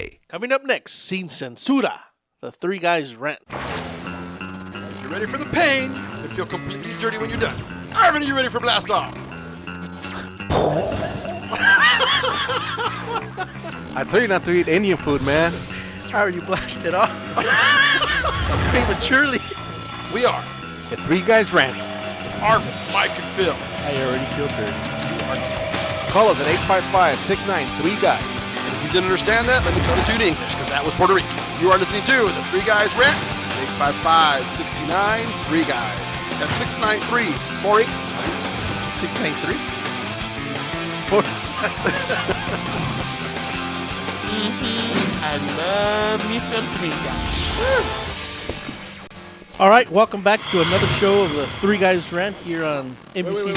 KCAA. Coming up next, Sin Censura, the Three Guys Rant. You ready for the pain? You feel completely dirty when you're done. Arvin, are you ready for blast off? I told you not to eat Indian food, man. I already blasted off. Prematurely. We are The Three Guys Rant. Arvin, Mike, and Phil. I already feel dirty. Call us at 855-693-GUYS. And if you didn't understand that, let me tell it to you in English, because that was Puerto Rican. You are listening to the Three Guys Rant. 855-69-3-GUYS. That's 693-4897. 693? I love me some Three Guys. All right, welcome back to another show of the Three Guys Rant here on NBC News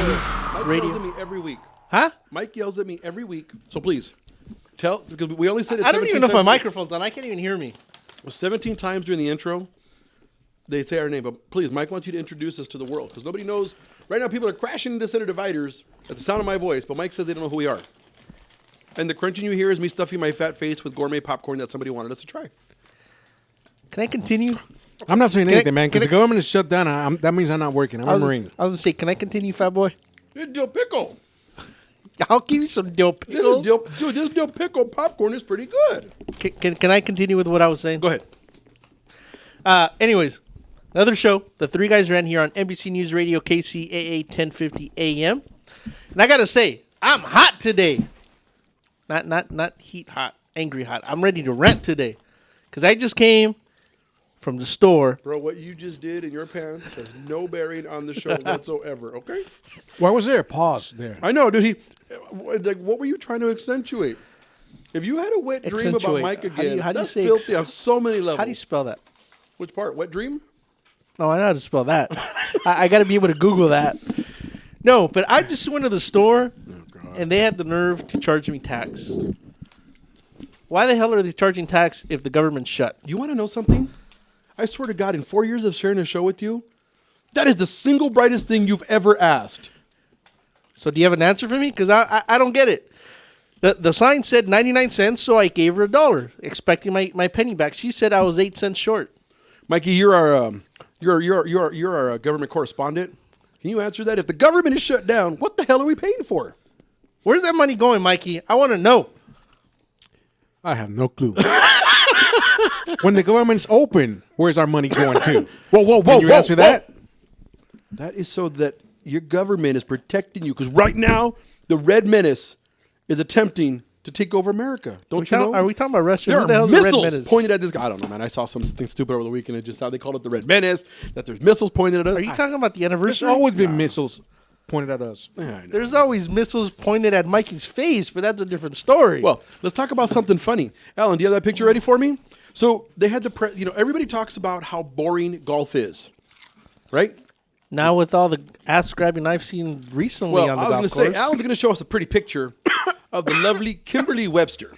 Mike Radio. yells at me every week. Huh? Mike yells at me every week. So please, tell, because we only said it I don't 17 even know if my times- microphone's on. I can't even hear me. 17 times during the intro, they say our name. But please, Mike wants you to introduce us to the world, because nobody knows. Right now, people are crashing into center dividers at the sound of my voice, but Mike says they don't know who we are. And the crunching you hear is me stuffing my fat face with gourmet popcorn that somebody wanted us to try. Can I continue? I'm not saying Can I- anything, man, because can the government is shut down. That means I'm not working. I'm a Marine. I was going to say, can I continue, fat boy? It's dill pickle. I'll give you some dill This pickle. is dill, dude, this dill pickle popcorn is pretty good. Can I continue with what I was saying? Go ahead. Anyways, another show, the Three Guys Rant here on NBC News Radio, KCAA 1050 AM. And I got to say, I'm hot today. Not heat hot, angry hot. I'm ready to rant today. Because I just came from the store. Bro, what you just did in your pants has no bearing on the show whatsoever, okay? Why was there a pause there? I know, dude. Like, what were you trying to accentuate? If you had a wet dream about Accentuate. Mike How do you- again, how do you that's say filthy on so many levels. How do you spell that? Which part? Wet dream? No, I know how to spell that. I got to be able to Google that. No, but I just went to the store, and they had the nerve to charge me tax. Why the hell are they charging tax if the government's shut? You want to know something? I swear to God, in 4 years of sharing a show with you, that is the single brightest thing you've ever asked. So do you have an answer for me? Because I don't get it. The sign said 99 cents, so I gave her $1, expecting my penny back. She said I was 8 cents short. Mikey, you're our government correspondent. Can you answer that? If the government is shut down, what the hell are we paying for? Where's that money going, Mikey? I want to know. I have no clue. When the government's open, where's our money going to? Whoa, Can you answer that? That is so that your government is protecting you. Because right now, the Red Menace is attempting to take over America. Don't you know? Are we talking about Russia? There Who the are hell's the Red missiles Menace? pointed at this guy. I don't know, man. I saw something stupid over the weekend. It just how they called it the Red Menace. That there's missiles pointed at us. Are you talking about the There's anniversary? always been missiles pointed at us. Yeah, I know. There's always missiles pointed at Mikey's face, but that's a different story. Well, let's talk about something funny. Alan, do you have that picture ready for me? So they had everybody talks about how boring golf is, right? now with all the ass grabbing I've seen recently Well, on the I was golf going to course. say, Alan's going to show us a pretty picture of the lovely Kimberly Webster.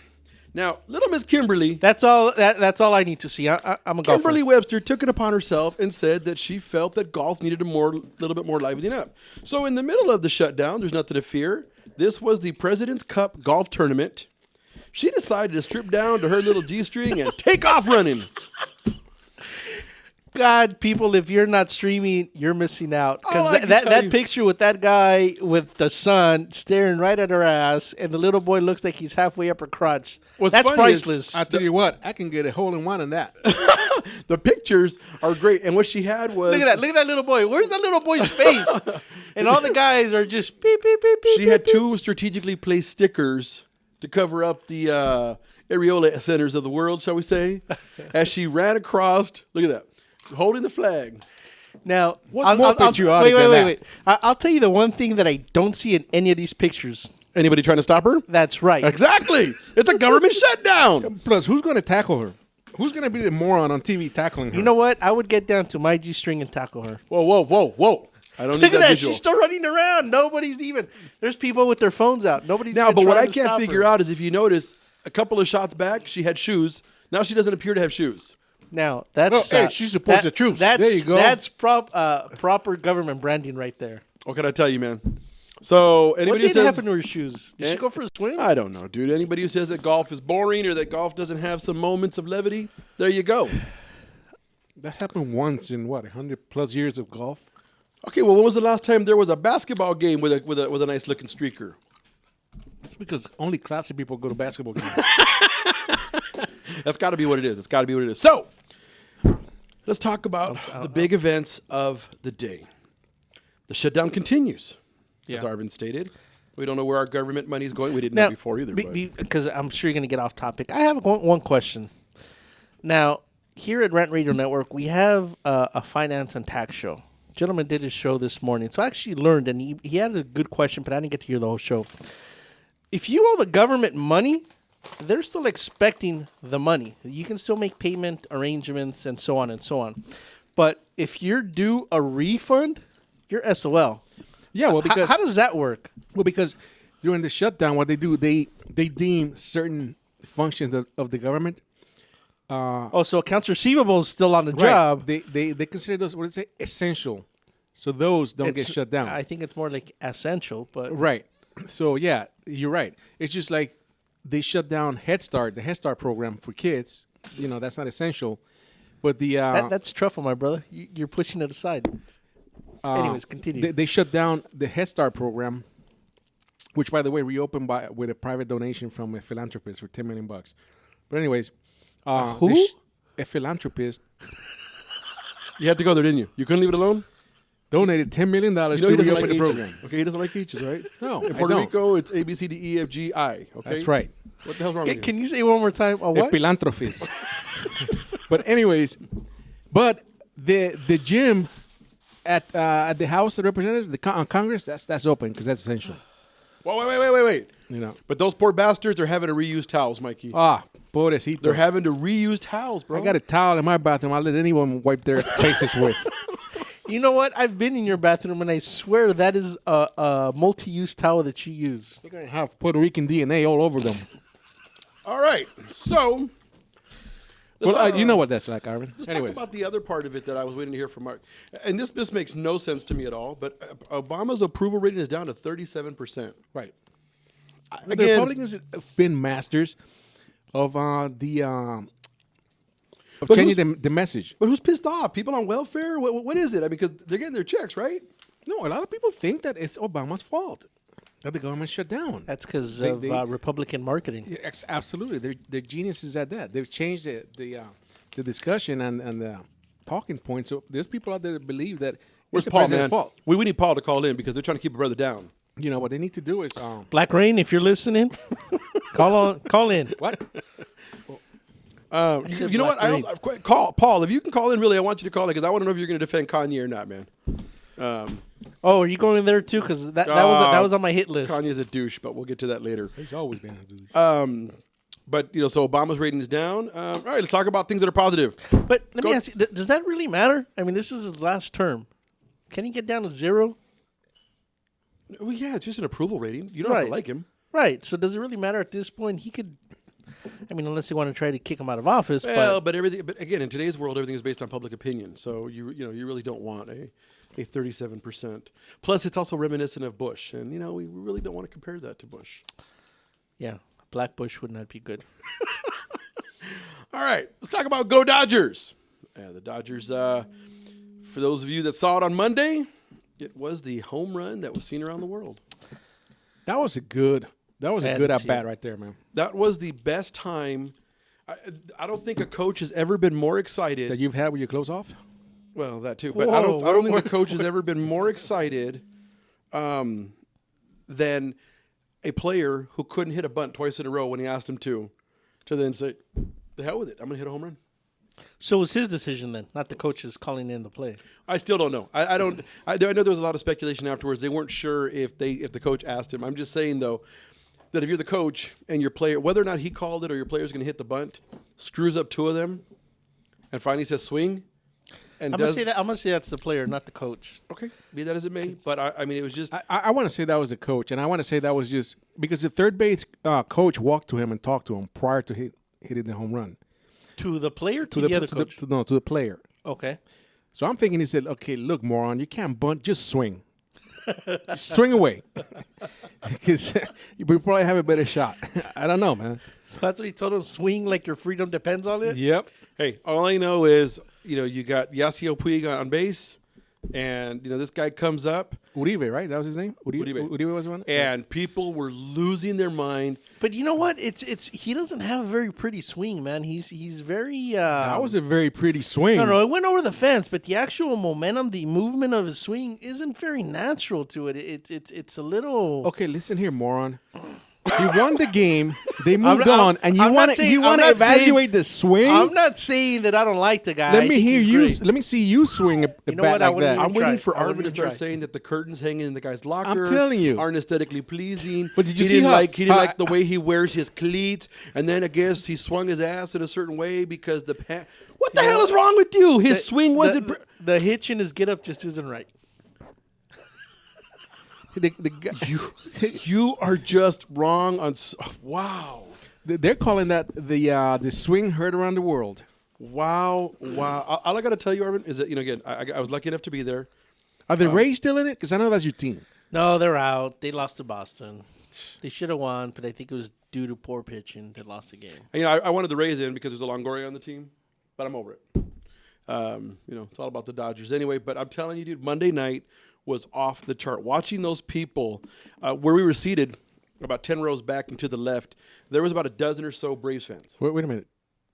Now, little Miss Kimberly, That's all. That's all I need to see. I'm a golfer. Kimberly Webster took it upon herself and said that she felt that golf needed a little bit more livening up. So in the middle of the shutdown, there's nothing to fear. This was the President's Cup golf tournament. She decided to strip down to her little G-string and take off running. God, people, if you're not streaming, you're missing out. All I Because can that tell you- picture with that guy with the sun staring right at her ass, and the little boy looks like he's halfway up her crotch. What's That's funny is priceless. I tell you what, I can get a hole in one on that. The pictures are great. And what she had was... Look at that! Look at that little boy. Where's that little boy's face? And all the guys are just beep beep beep beep. She had beep, beep. two strategically placed stickers to cover up the areola centers of the world, shall we say, as she ran across. Look at that, holding the flag. Now, What's more patriotic wait, than that? wait. I'll tell you the one thing that I don't see in any of these pictures. Anybody trying to stop her? That's right. Exactly. It's a government shutdown. Plus, who's going to tackle her? Who's going to be the moron on TV tackling her? You know what? I would get down to my G-string and tackle her. Whoa. I don't need Look at that. visual. She's still running around. Nobody's even. There's people with their phones out. Nobody's Now, even but what trying I to can't stop figure her. out is if you notice, a couple of shots back, she had shoes. Now she doesn't appear to have shoes. Now, that's... Oh, hey, she's supposed to choose. That's, There you go. That's proper government branding right there. What can I tell you, man? So What anybody who did says happen to her shoes? Did she go for a swim? I don't know, dude. Anybody who says that golf is boring or that golf doesn't have some moments of levity, there you go. That happened once in 100+ years of golf. Okay, well, when was the last time there was a basketball game with a nice looking streaker? That's because only classy people go to basketball games. That's got to be what it is. It's got to be what it is. So, let's talk about the big events of the day. The shutdown continues, as Arvin stated. We don't know where our government money is going. We didn't know before either. Because I'm sure you're going to get off topic. I have one question. Now, here at Rant Radio Network, we have a finance and tax show. Gentleman did his show this morning. So I actually learned, and he had a good question, but I didn't get to hear the whole show. If you owe the government money, they're still expecting the money. You can still make payment arrangements and so on and so on. But if you're due a refund, you're SOL. Yeah, well, because how does that work? Well, because during the shutdown, what they do, they deem certain functions of the government. So accounts receivable is still on the job. They consider those, what is it, essential. So those don't get shut down. I think it's more like essential, but Right. So yeah, you're right. It's just like they shut down Head Start, the Head Start program for kids. You know, that's not essential. But the that's truffle, my brother. You're pushing it aside. Anyways, continue. They shut down the Head Start program, which, by the way, reopened with a private donation from a philanthropist for $10 million. But anyways, who? A philanthropist You had to go there, didn't you? You couldn't leave it alone? donated $10 million You know to he doesn't reopen like the H's. program. Okay, he doesn't like H's, right? No, In I Puerto don't. Rico, it's A, B, C, D, E, F, G, I. Okay? That's right. What the hell's wrong with you? Can you say one more time? A A what? philanthropist. But anyways, the gym at the House of Representatives, on Congress, that's open because that's essential. Wait. You know. But those poor bastards are having to reuse towels, Mikey. Pobrecito. They're having to reuse towels, bro. I got a towel in my bathroom. I'll let anyone wipe their faces with. You know what? I've been in your bathroom, and I swear that is a multi-use towel that you use. They're gonna have Puerto Rican DNA all over them. All right. So, You know what that's like, Arvin. let's Anyways, talk about the other part of it that I was waiting to hear from Mark. And this makes no sense to me at all, but Obama's approval rating is down to 37%. right. Again, The Republicans have been masters of changing the message. But who's pissed off? People on welfare? What is it? I mean, because they're getting their checks, right? No, a lot of people think that it's Obama's fault that the government shut down. That's because They- of they- Republican marketing. Yeah, absolutely, they're geniuses at that. They've changed the discussion and the talking points. So there's people out there that believe that Where's it's the Paul, president's man? fault. We need Paul to call in because they're trying to keep a brother down. You know what they need to do is Black Rain, if you're listening, call in. what? You know what? Call Paul. If you can call in, really, I want you to call in because I want to know if you're going to defend Kanye or not, man. Oh, are you going there too? Because that was on my hit list. Kanye's a douche, but we'll get to that later. He's always been a dude. But so Obama's rating is down. All right, let's talk about things that are positive. But let me ask you: does that really matter? I mean, this is his last term. Can he get down to 0? Well, yeah, it's just an approval rating. You don't have to like him. Right. So does it really matter at this point? He could. I mean, unless they want to try to kick him out of office. Well, but again, in today's world, everything is based on public opinion. So you really don't want a 37%. Plus, it's also reminiscent of Bush, and we really don't want to compare that to Bush. Yeah, Black Bush would not be good. All right, let's talk about Go Dodgers. Yeah, the Dodgers. For those of you that saw it on Monday, it was the home run that was seen around the world. That was a good at bat it. right there, man. That was the best time. I don't think a coach has ever been more excited. That you've had with your clothes off. Well, that too. But I don't think a coach has ever been more excited than a player who couldn't hit a bunt twice in a row when he asked him to then say, the hell with it. I'm going to hit a home run. So it was his decision then, not the coaches calling in the play. I still don't know. I know there was a lot of speculation afterwards. They weren't sure if the coach asked him. I'm just saying, though, that if you're the coach and your player, whether or not he called it or your player's going to hit the bunt, screws up two of them, and finally says swing. And I'm gonna say that's the player, not the coach. Okay, be that as it may. But I mean, it was just. I want to say that was the coach, and I want to say that was just because the third base coach walked to him and talked to him prior to hitting the home run. To the player, to the other coach. To the player. Okay. So I'm thinking he said, "Okay, look, moron, you can't bunt, just swing." Swing away. Because we probably have a better shot. I don't know, man. So that's what he told him. Swing like your freedom depends on it. Yep. Hey, all I know is, you got Yasiel Puig on base, and, this guy comes up, Uribe, right? That was his name? Uribe was the one? and people were losing their mind. But you know what? It's he doesn't have a very pretty swing, man. He's very. That was a very pretty swing. No, it went over the fence, but the actual momentum, the movement of his swing isn't very natural to it. It's a little. Okay, listen here, moron. He won the game. They moved I'm- on, and you I'm want not to saying- you I'm want to not saying- evaluate the swing. I'm not saying that I don't like the guy. I Let me think hear he's you. great. Let me see you swing a You know bat what? I like wouldn't that. I'm even waiting try. for I wouldn't Arvin to even start try. saying that the curtains hanging in the guy's locker telling you. aren't aesthetically pleasing. But did you he see didn't how- like he didn't how- like the way he wears his cleats, and then I guess he swung his ass in a certain way because what the hell is wrong with you? His swing wasn't. The hitch in his get up just isn't right. The guy, You are just wrong on. Wow. they're calling that the swing heard around the world. Wow. All I got to tell you, Arvin, is that, again, I was lucky enough to be there. Are the Rays still in it? Because I know that's your team. No, they're out. They lost to Boston. They should have won, but I think it was due to poor pitching that lost the game. And, I wanted the Rays in because there's a Longoria on the team, but I'm over it. It's all about the Dodgers anyway. But I'm telling you, dude, Monday night was off the chart. Watching those people where we were seated, about 10 rows back and to the left, there was about a dozen or so Braves fans. Wait a minute.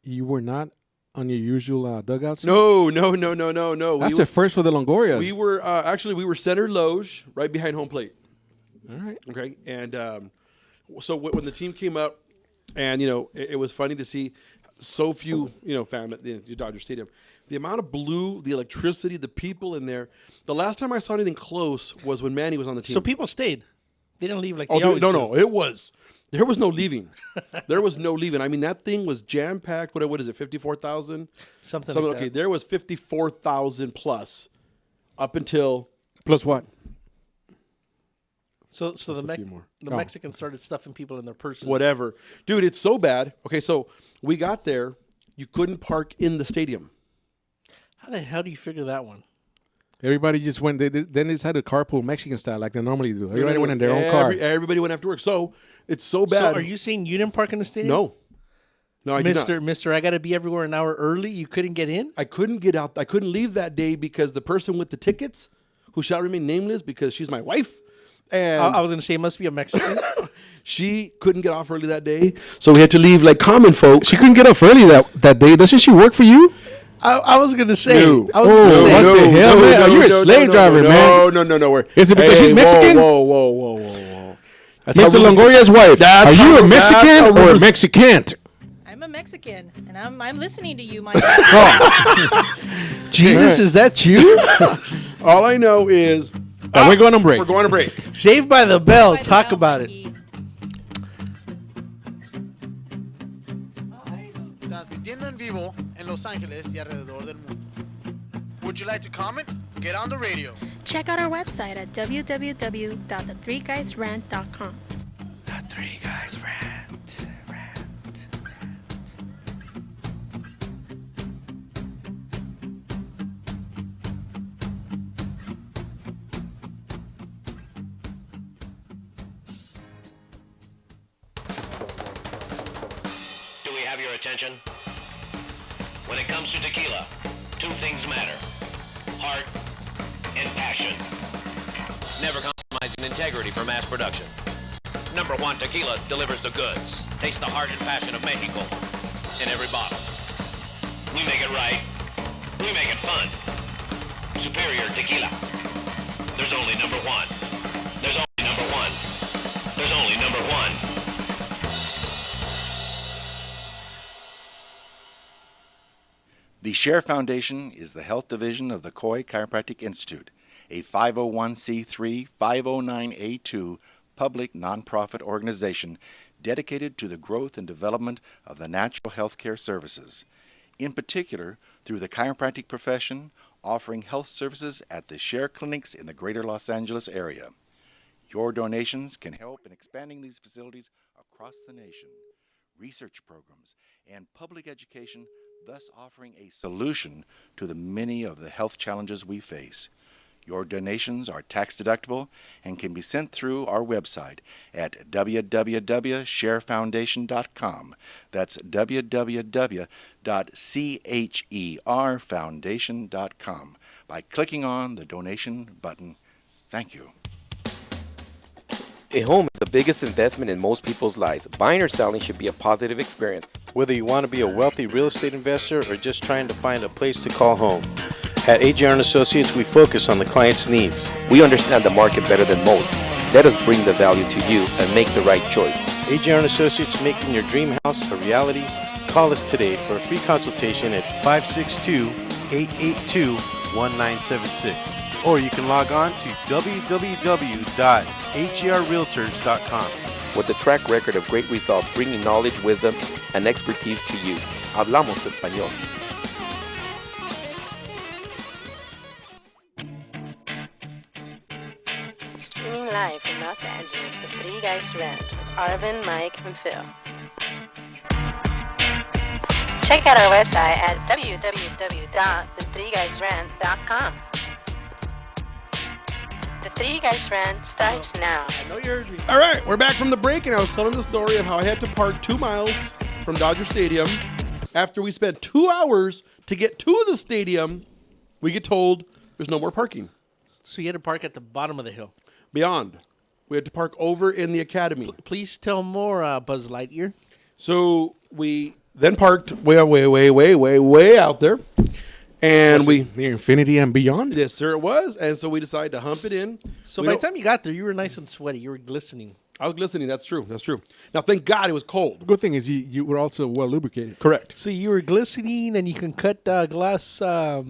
You were not on your usual dugout seat? No. That's a first for the Longorias. We were we were center loge, right behind home plate. All right. Okay, and so when the team came up, and it was funny to see so few fans at the Dodger Stadium. The amount of blue, the electricity, the people in there. The last time I saw anything close was when Manny was on the team. So people stayed. They didn't leave like Oh, they always do. no. There was no leaving. There was no leaving. I mean, that thing was jam packed. What is it? 54,000. Something like Okay, that. there was 54,000 plus up until Plus what? So the a few more. the Mexicans started stuffing people in their purses. whatever. Dude, it's so bad. Okay, so we got there. You couldn't park in the stadium. How the hell do you figure that one? Everybody just went. Then they decided to carpool Mexican style like they normally do. Everybody went in their own car. Everybody went after work. So it's so bad. So are you saying you didn't park in the stadium? No, I did not. Mister, I got to be everywhere an hour early. You couldn't get in? I couldn't get out. I couldn't leave that day because the person with the tickets, who shall remain nameless because she's my wife, and I was going to say it must be a Mexican. she couldn't get off early that day. So we had to leave like common folk. She couldn't get up early that day. Doesn't she work for you? I was going to say. No. I was gonna say, what the hell, man? Oh, you're a slave driver, man. No. Is it because she's Mexican? Whoa. That's Mr. how we- Longoria's wife. That's Are you how- a that's Mexican how we or a was- Mexican? I'm a Mexican, and I'm listening to you, my. Jesus, is that you? All I know is We're going on break. we're going to break. Saved by the Bell. By the Talk bell, about it. Mikey. Transmitiendo en vivo en Los Ángeles y alrededor del mundo. Would you like to comment? Get on the radio. Check out our website at www.the3guysrant.com. The Three Guys Rant. Do we have your attention? When it comes to tequila, two things matter: heart and passion. Never compromising integrity for mass production. Number one Tequila delivers the goods. Taste the heart and passion of Mexico in every bottle. We make it right. We make it fun. Superior Tequila. There's only number one. There's only number one. There's only number one. The Share Foundation is the health division of the Coy Chiropractic Institute, a 501c3 509A2 public nonprofit organization dedicated to the growth and development of the natural health care services, in particular through the chiropractic profession, offering health services at the Share clinics in the greater Los Angeles area. Your donations can help in expanding these facilities across the nation, research programs, and public education, thus offering a solution to the many of the health challenges we face. Your donations are tax deductible and can be sent through our website at www.sharefoundation.com. That's www.cherfoundation.com by clicking on the donation button. Thank you. A home is the biggest investment in most people's lives. Buying or selling should be a positive experience. Whether you want to be a wealthy real estate investor or just trying to find a place to call home, at AJR & Associates, we focus on the client's needs. We understand the market better than most. Let us bring the value to you and make the right choice. AJR & Associates, making your dream house a reality. Call us today for a free consultation at 562-882-1976. Or you can log on to www.hrrealtors.com. With a track record of great results, bringing knowledge, wisdom, and expertise to you. Hablamos español. Streaming live from Los Angeles, the Three Guys Rant with Arvin, Mike, and Phil. Check out our website at www.the3guysrant.com. The Three Guys Rant starts now. I know you heard me. All right, we're back from the break, and I was telling the story of how I had to park 2 miles from Dodger Stadium. After we spent 2 hours to get to the stadium, we get told there's no more parking. So you had to park at the bottom of the hill. Beyond. We had to park over in the academy. Please tell more, Buzz Lightyear. So we then parked way out there. And near infinity and beyond. Yes, sir, it was. And so we decided to hump it in. So by the time you got there, you were nice and sweaty. You were glistening. I was glistening. That's true. Now, thank God it was cold. The good thing is you were also well lubricated. Correct. So you were glistening, and you can cut glass. Well,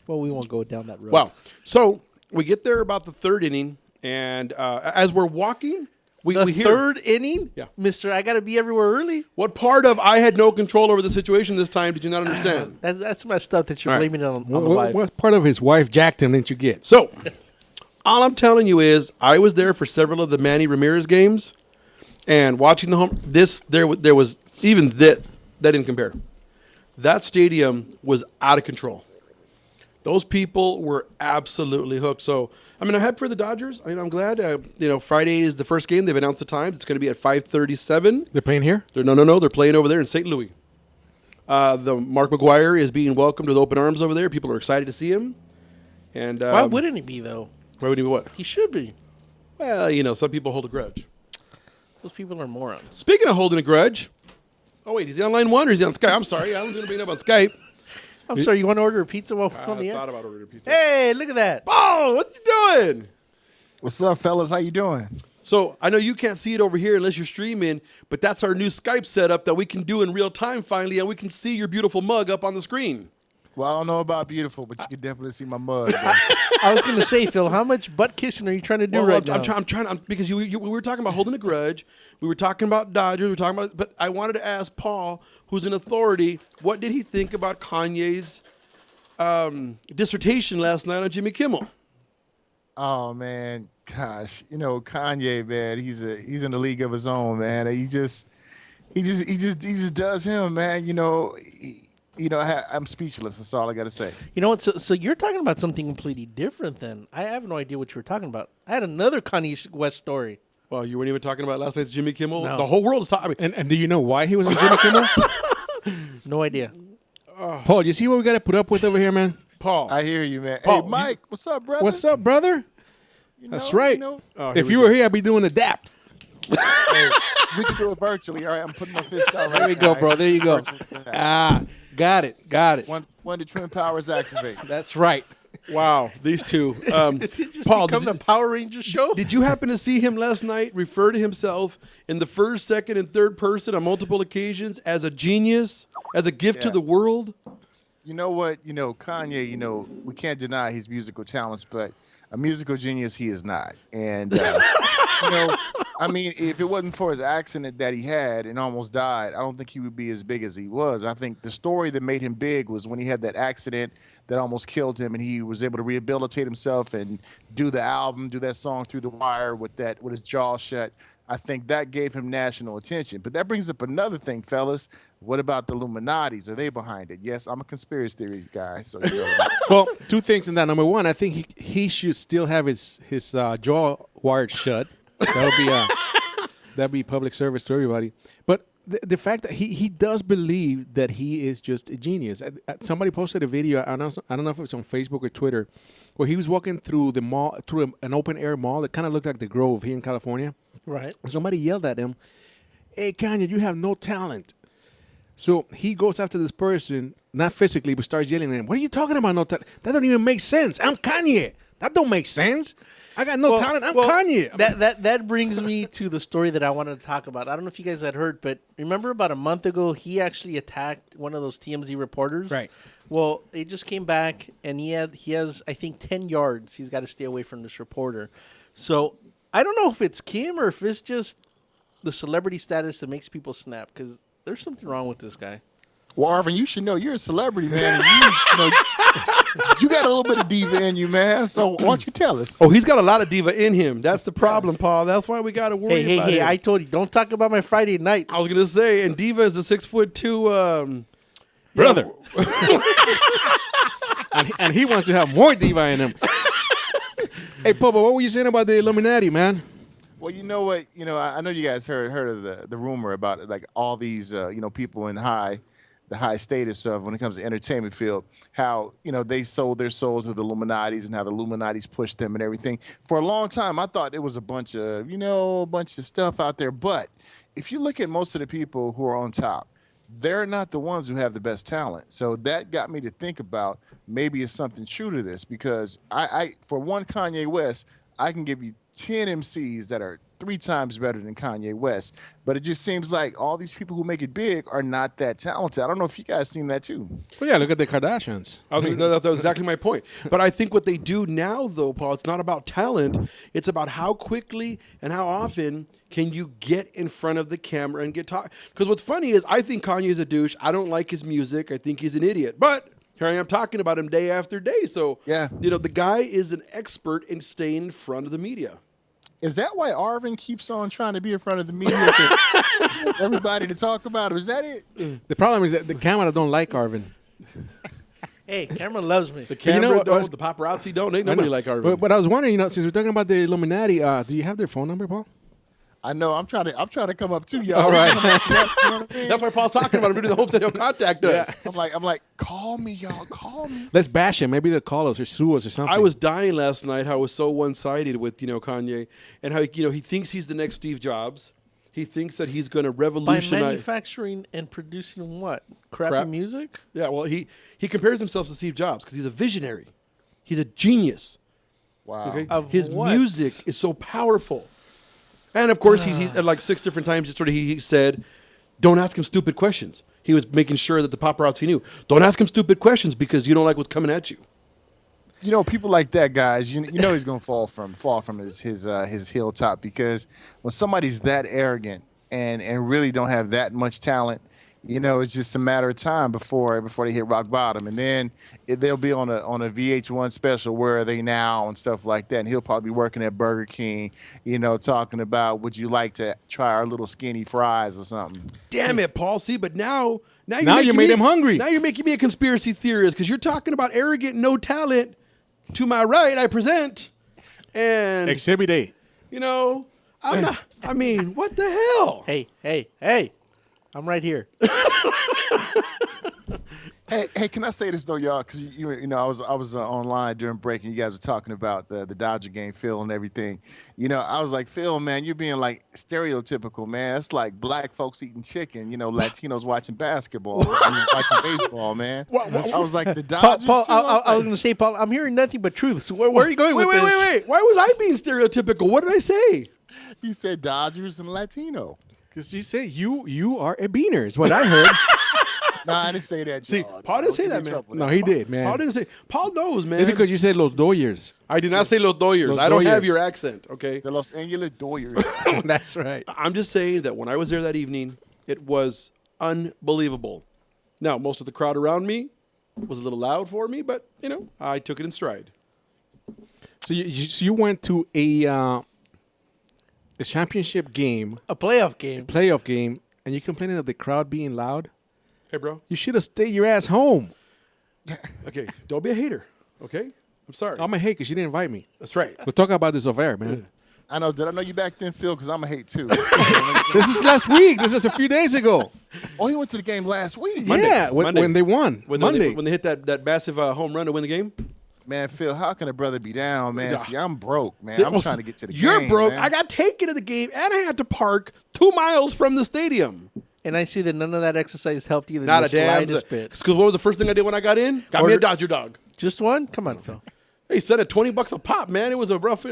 we won't go down that road. Wow. So we get there about the third inning, and as we're walking, we hear third inning? Yeah. Mister, I got to be everywhere early. What part of I had no control over the situation this time did you not understand? That's messed up that you're All right. blaming it on the wife. What part of his wife jacked him didn't you get? So all I'm telling you is I was there for several of the Manny Ramirez games, and watching the home. There was even that didn't compare. That stadium was out of control. Those people were absolutely hooked. So, I'm happy for the Dodgers. I'm glad. Friday is the first game. They've announced the times. It's going to be at 5:37. They're playing here? No. They're playing over there in St. Louis. The Mark McGuire is being welcomed with open arms over there. People are excited to see him. And why wouldn't he be, though? Why would he be what? He should be. Well, some people hold a grudge. Those people are morons. Speaking of holding a grudge. Oh, wait. Is he on line one or is he on Skype? I'm sorry. Alan's going to bring up on Skype. I'm sorry, you want to order a pizza while we're on the air? I thought about ordering a pizza. Hey, look at that. Oh, what you doing? What's up, fellas? How you doing? So I know you can't see it over here unless you're streaming, but that's our new Skype setup that we can do in real time finally, and we can see your beautiful mug up on the screen. Well, I don't know about beautiful, but you can definitely see my mug. I was going to say, Phil, how much butt kissing are you trying to do right now? I'm trying because we were talking about holding a grudge. We were talking about Dodgers. We were talking about, but I wanted to ask Paul, who's an authority, what did he think about Kanye's dissertation last night on Jimmy Kimmel? Oh man, gosh, Kanye, man, he's in a league of his own, man. He just does him, man. I'm speechless. That's all I got to say. You know what? So you're talking about something completely different then. I have no idea what you were talking about. I had another Kanye West story. Well, you weren't even talking about last night's Jimmy Kimmel? No. The whole world is talking. And do you know why he was on Jimmy Kimmel? No idea. Paul, you see what we got to put up with over here, man? Paul. I hear you, man. Paul, hey, Mike, what's up, brother? What's up, brother? That's right. If you were here, I'd be doing a dap. Hey, we can do it virtually. All right, I'm putting my fist out right There we now, go, all bro. right? There you go. Got it. When the twin powers activate. That's right. Wow, these two. Did it just Paul, become the Power Ranger show? Did you happen to see him last night refer to himself in the first, second, and third person on multiple occasions as a genius, as a gift to the world? You know what? Kanye, we can't deny his musical talents, but a musical genius he is not. And, if it wasn't for his accident that he had and almost died, I don't think he would be as big as he was. I think the story that made him big was when he had that accident that almost killed him, and he was able to rehabilitate himself and do the album, do that song Through the Wire with his jaw shut. I think that gave him national attention. But that brings up another thing, fellas. What about the Illuminatis? Are they behind it? Yes, I'm a conspiracy theory guy. So you know that. Well, two things in that. Number one, I think he should still have his jaw wired shut. That'll be public service to everybody. But the fact that he does believe that he is just a genius. Somebody posted a video. I don't know if it was on Facebook or Twitter, where he was walking through the mall, through an open air mall that kind of looked like the Grove here in California. Right. Somebody yelled at him, "Hey, Kanye, you have no talent." So he goes after this person, not physically, but starts yelling at him. "What are you talking about? No talent? That don't even make sense. I'm Kanye. That don't make sense. I got no talent. I'm Kanye." That brings me to the story that I wanted to talk about. I don't know if you guys had heard, but remember about a month ago, he actually attacked one of those TMZ reporters. Right. Well, it just came back, and he has I think 10 yards. He's got to stay away from this reporter. So I don't know if it's Kim or if it's just the celebrity status that makes people snap, because there's something wrong with this guy. Well, Arvin, you should know you're a celebrity, man. And you got a little bit of diva in you, man. So why don't you tell us? Oh, he's got a lot of diva in him. That's the problem, Paul. That's why we got to worry about it. Hey, I told you, don't talk about my Friday nights. I was going to say, and Diva is a 6'2" brother. and he wants to have more diva in him. Hey, Popo, what were you saying about the Illuminati, man? Well, you know what? You know, I know you guys heard of the rumor about it, like all these people in the high status of when it comes to entertainment field, how they sold their souls to the Illuminatis and how the Illuminatis pushed them and everything. For a long time, I thought it was a bunch of stuff out there. But if you look at most of the people who are on top, they're not the ones who have the best talent. So that got me to think about maybe it's something true to this, because I for one, Kanye West, I can give you 10 MCs that are 3 times better than Kanye West. But it just seems like all these people who make it big are not that talented. I don't know if you guys seen that too. Well, yeah, look at the Kardashians. That was exactly my point. But I think what they do now, though, Paul, it's not about talent. It's about how quickly and how often can you get in front of the camera and get talk. Because what's funny is I think Kanye's a douche. I don't like his music. I think he's an idiot. But here I am talking about him day after day. So, yeah, the guy is an expert in staying in front of the media. Is that why Arvin keeps on trying to be in front of the media? It's everybody to talk about him. Is that it? The problem is that the camera don't like Arvin. Hey, camera loves me. The camera don't. The paparazzi don't. Ain't nobody like Arvin. But I was wondering, since we're talking about the Illuminati, do you have their phone number, Paul? I know. I'm trying to come up too, y'all. All right. That's why Paul's talking about it. Really, the hope that he'll contact us. I'm like, call me, y'all. Call me. Let's bash him. Maybe they'll call us or sue us or something. I was dying last night how I was so one-sided with Kanye, and how he thinks he's the next Steve Jobs. He thinks that he's going to revolutionize by manufacturing and producing what? Crappy music? Yeah. Well, he compares himself to Steve Jobs because he's a visionary. He's a genius. Wow. Okay? His music is so powerful. And, of course, he's at like 6 different times he said, don't ask him stupid questions. He was making sure that the paparazzi knew. Don't ask him stupid questions because you don't like what's coming at you. People like that, guys, you know he's going to fall from his hilltop, because when somebody's that arrogant and really don't have that much talent, it's just a matter of time before they hit rock bottom. And then they'll be on a VH1 special, Where Are They Now, and stuff like that. And he'll probably be working at Burger King, talking about, would you like to try our little skinny fries or something? Damn it, Paul. See, but now you made him hungry. Now you're making me a conspiracy theorist, because you're talking about arrogant, no talent. To my right, I present. And Exhibit A. I'm not, what the hell? Hey. I'm right here. Hey, can I say this though, y'all? Because I was online during break, and you guys were talking about the Dodger game, Phil, and everything. I was like, Phil, man, you're being like stereotypical, man. It's like black folks eating chicken, Latinos watching basketball, watching baseball, man. I was like, the Dodgers. Paul, I was going to say, Paul, I'm hearing nothing but truth. So where are you going with this? Wait. Why was I being stereotypical? What did I say? You said Dodgers and Latino. Because you say you are a beaner, is what I heard. No, I didn't say that. See, Paul didn't say that, man. No, he did, man. Paul didn't say. Paul knows, man. Maybe because you said Los Doyers. I did not say Los Doyers. I don't have your accent, okay? The Los Angeles Doyers. That's right. I'm just saying that when I was there that evening, it was unbelievable. Now, most of the crowd around me was a little loud for me, but, I took it in stride. So you went to a a championship game, A playoff game. and you're complaining of the crowd being loud? Hey, bro. You should have stayed your ass home. Okay, don't be a hater. Okay, I'm sorry. I'm a hate because you didn't invite me. That's right. We'll talk about this off air, man. I know. Did I know you back then, Phil? Because I'm a hate too. This is last week. This is a few days ago. Oh, he went to the game last week. Monday. Yeah, when they won. Monday. When they hit that massive home run to win the game. Man, Phil, how can a brother be down, man? Yeah. See, I'm broke, man. See, I'm well, trying to get to the game. You're broke. Man. I got taken to the game, and I had to park 2 miles from the stadium. And I see that none of that exercise helped you. Not a damn slightest bit. Because what was the first thing I did when I got in? Got me a Dodger dog. Just one? Come on, Phil. He said at $20 a pop, man. It was a rough,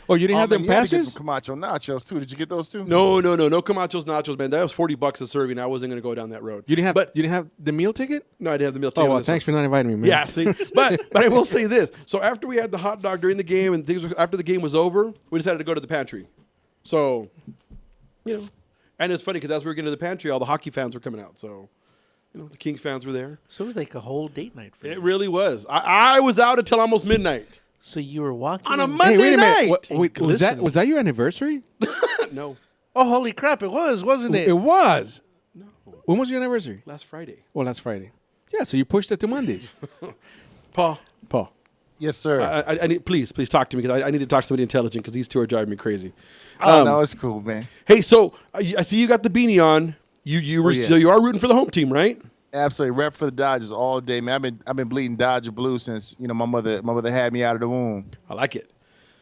Oh, you didn't have them you had to get passes? some Camacho nachos too. Did you get those too? No Camachos, nachos, man. That was $40 a serving. I wasn't going to go down that road. You didn't have the meal ticket? No, I didn't have the meal Oh, ticket. well, on this thanks one. for not inviting me, man. Yeah, see, but I will say this. So after we had the hot dog during the game and things, after the game was over, we decided to go to the pantry. So, and it's funny because as we were getting to the pantry, all the hockey fans were coming out. So, the Kings fans were there. So it was like a whole date night for you. It really was. I was out until almost midnight. So you were walking On a in- Monday Hey, wait a minute. night. Wait, was that your anniversary? No, Oh, holy crap! It was, wasn't it? It was. No. When was your anniversary? last Friday. Well, last Friday. Yeah, so you pushed it to Mondays. Paul, Yes, sir. I need, please talk to me because I need to talk to somebody intelligent because these two are driving me crazy. No, it's cool, man. Hey, so I see you got the beanie on. So you are rooting for the home team, right? Absolutely, rep for the Dodgers all day, man. I've been bleeding Dodger blue since my mother had me out of the womb. I like it.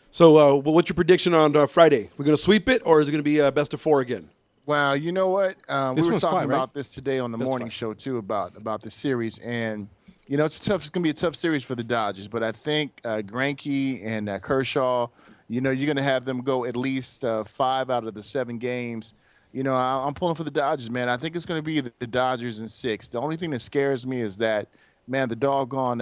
So, what's your prediction on Friday? We're going to sweep it, or is it going to be best of 4 again? Well, you know what? We were one's talking fine, right? about this today on the morning show too about the series, and it's going to be a tough series for the Dodgers. But I think Greinke and Kershaw, you're going to have them go at least 5 out of the 7 games. I'm pulling for the Dodgers, man. I think it's going to be the Dodgers in 6. The only thing that scares me is that, man, the doggone